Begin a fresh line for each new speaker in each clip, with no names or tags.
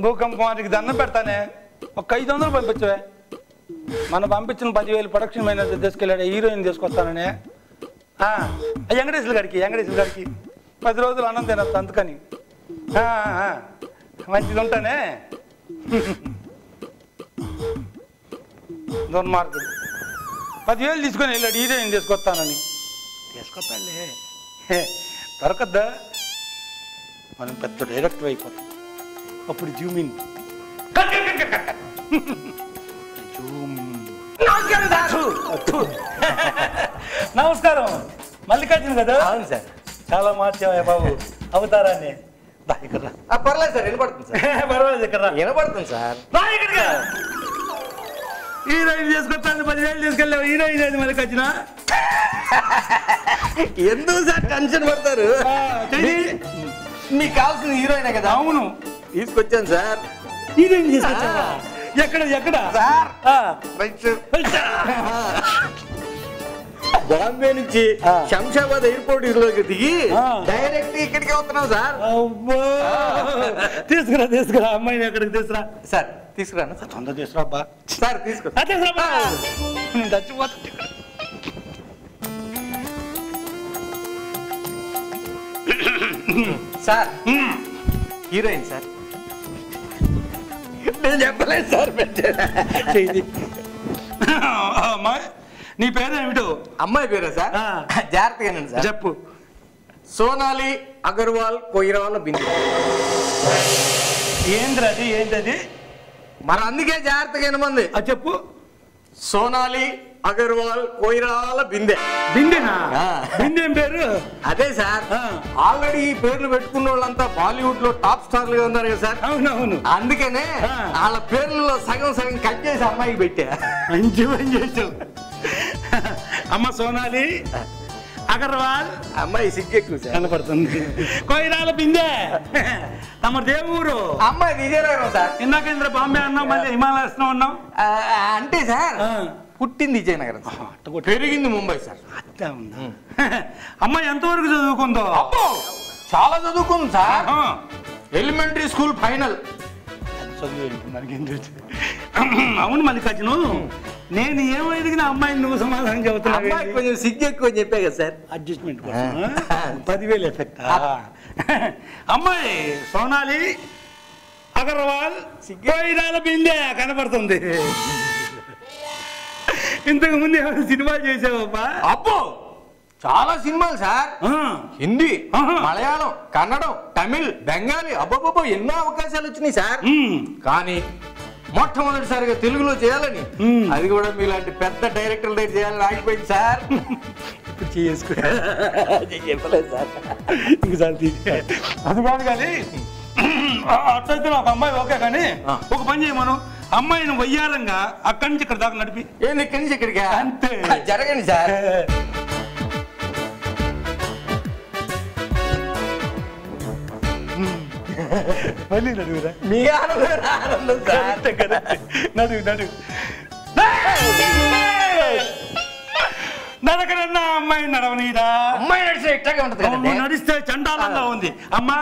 భూకంపానికి దండం పెడతానే. ఒక 500 పంపించవే. మనం పంపించిన 10,000 ప్రొడక్షన్ మేనేజర్ తీసుకెళ్ళాడు, హీరోయిన్ తీసుకొస్తానని. వెంకటేశ్వర గారికి 10 రోజులు అన్నం తినొచ్చు అందుకని. మంచిగా ఉంటానే. దుర్మార్గుడు 10,000 తీసుకొని వెళ్ళాడు, హీరోయిన్ తీసుకొస్తానని. తీసుకొస్తాడులే, దొరకద్దా? మనం పెద్ద డైరెక్టర్ అయిపోతాం. అప్పుడు జూమిన్. నమస్కారం. మల్లికార్జున కదా?
అవును సార్.
చాలా మార్చావా బాబు అవతారాన్ని.
పర్లేదు సార్, వినపడుతుంది సార్.
పర్వాలేదు, ఇక్కడ
వినపడుతుంది సార్.
హీరోయిన్ తీసుకొస్తాను 10,000 తీసుకెళ్ళావు. హీరోయిన్ అది మల్లికార్జున.
ఎందుకు సార్ టెన్షన్ పడతారు? మీకు కావాల్సిన హీరోయిన్ కదా?
అవును,
తీసుకొచ్చాను సార్.
హీరోయిన్ తీసుకొచ్చావా? ఎక్కడ
సార్? బాంబే నుంచి శంషాబాద్ ఎయిర్పోర్ట్ లోకి దిగి డైరెక్ట్ ఇక్కడికి వస్తున్నాం సార్.
తీసుకురా అమ్మాయిని ఎక్కడికి తీసుకురా.
సార్ తీసుకురా.
తొందర తీసుకురా అబ్బా.
సార్ తీసుకురా.
నేను చచ్చిపోతాను.
Sir heroine sir. నేను చెప్పలేదు సార్.
అమ్మాయి నీ పేరేమిటో?
అమ్మాయి పేరా సార్? జాగ్రత్తగానండి సార్.
చెప్పు.
సోనాలి అగర్వాల్ కొయిరాల బిందు.
ఏంటది?
మరి అందుకే జాగ్రత్తగా వినమంది.
చెప్పు.
సోనాలి అగర్వాల్ కొయిరాల బిందె.
బిందెనా? బిందెం పేరు?
అదే సార్. ఆల్రెడీ ఈ పేర్లు పెట్టుకున్న వాళ్ళంతా బాలీవుడ్ లో టాప్ స్టార్లుగా ఉన్నారు కదా సార్.
అవునవును.
అందుకనే వాళ్ళ పేర్లలో సగం కట్ చేసి అమ్మాయికి పెట్టా.
మంచి పని చేసావు. అమ్మ సోనాలి అగర్వాల్.
అమ్మాయి సిగ్గెక్కువ సార్.
కనపడుతుంది. కొయిరాల బిందె. తమ దేవురు.
అమ్మాయి విజయనగరం సార్.
ఇందాకేంద్ర బాంబే అన్నావు, మళ్ళీ హిమాలయస్ అన్నావు.
అంటే సార్ పుట్టింది విజయనగరం, పెరిగింది ముంబై సార్.
అట్లా ఉందా? అమ్మాయి ఎంతవరకు చదువుకుందో?
చాలా చదువుకుంది సార్. Elementary school final.
అవును మల్లికార్జును, నేను ఏమో ఎదిగిన అమ్మాయిని నువ్వు సమాధానం చెబుతున్నావు.
అమ్మాయి కొంచెం సిగ్గు ఎక్కువ చెప్పా కదా సార్.
Adjustment 10,000 effect. అమ్మాయి సోనాలి అగర్వాల్ కొయిరాల బిందె కనపడుతుంది. ఇంతకు ముందు ఏమైనా సినిమా చేసావబ్బా?
అబ్బో చాలా సినిమాలు సార్. హిందీ, మలయాళం, కన్నడం, తమిళ్, బెంగాలీ, అబ్బబ్బో ఎన్నో అవకాశాలు వచ్చినాయి సార్. కానీ మొట్టమొదటిసారిగా తెలుగులో చేయాలని, అది కూడా మీలాంటి పెద్ద డైరెక్టర్ల దగ్గర చేయాలని ఆగిపోయింది సార్.
ఇప్పుడు చేసుకోలేదు
సార్.
అది కాదు కానీ అట్లయితే ఒక అమ్మాయి ఓకే, కానీ ఒక పని చేయమను. అమ్మాయిని వయ్యారంగా అక్కడి నుంచి ఇక్కడ దాకా నడిపి.
ఏంది ఇక్కడి నుంచి ఇక్కడికి?
అంతే
జరగండి సార్.
మళ్ళీ నడువురా.
మీ ఆనందం సార్.
నడువు నడకనన్నా అమ్మాయి నడవనీరా.
అమ్మాయి నడిస్తే ఇట్లాగే ఉంటుంది.
నడిస్తే చండాలంగా ఉంది. అమ్మా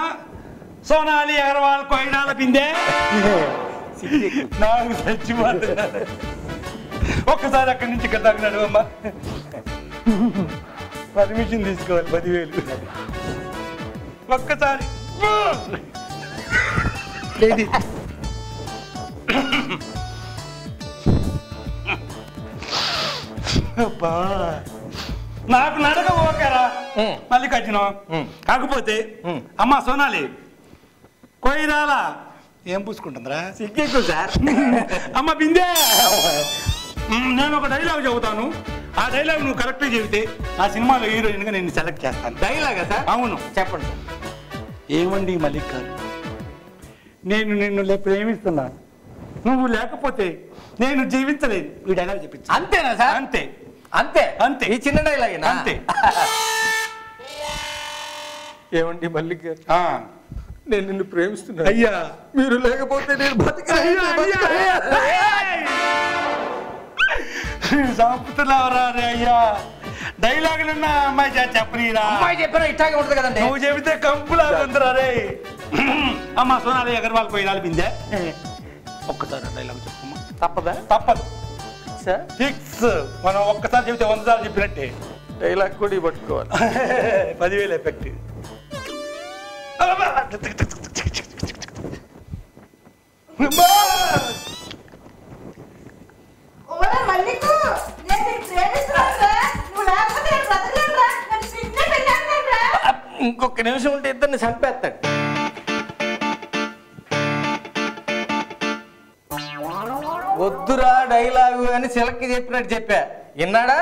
సోనాలి అగర్వాల్ కొయిరాల బిందె. నాకు చచ్చిపోతున్నాను. ఒక్కసారి అక్కడి నుంచి ఇక్కడ దాకా నడువమ్మా. పర్మిషన్ తీసుకోవాలి 10,000. ఒక్కసారి నాకు నడక ఓకేరా మల్లికార్జున. కాకపోతే అమ్మా సోనాలి కొయిరాల ఏం పూసుకుంటుందిరా?
సిగ్గెక్కువ సార్.
అమ్మ బిందె, నేను ఒక డైలాగ్ చెబుతాను. ఆ డైలాగ్ నువ్వు కరెక్ట్గా చెబితే నా సినిమాలో హీరోయిన్గా నేను సెలెక్ట్ చేస్తాను.
డైలాగా సార్?
అవును.
చెప్పండి సార్.
ఏమండి మల్లిక్ గారు, నేను నిన్ను ప్రేమిస్తున్నాను. నువ్వు లేకపోతే నేను జీవించలేను. ఈ డైలాగ్ చెప్పించు.
అంతేనా సార్?
అంతే
అంతే
అంతే.
ఈ చిన్న డైలాగేనా?
అంతే.
ఏమండి మల్లిక్ గారు, నేను నిన్ను ప్రేమిస్తున్నాను.
అయ్యా
మీరు లేకపోతే నేను
సంపుతున్నావరా రే అయ్యా. డైలాగులున్న అమ్మాయి చెప్పనీరా.
అమ్మాయి చెప్పినా ఇట్లాగే ఉంటుంది కదండి.
నువ్వు చెబితే కంపులాగా ఉందిరా రే. అమ్మా సోనాలి అగర్వాల్ పోయి రాలిపిందే ఒక్కసారి డైలాగ్ చెప్పమ్మా.
తప్పదా?
తప్పదు
సార్
ఫిక్స్. మనం ఒక్కసారి చెబితే 100 సార్లు చెప్పినట్టే.
డైలాగ్ కూడా పట్టుకోవాలి.
10,000 ఎఫెక్ట్.
ఇంకొక నిమిషం ఉంటే ఇద్దరిని చంపేస్తాడు. వద్దురా డైలాగు అని చిలక్కి చెప్పినట్టు చెప్పా. విన్నాడా?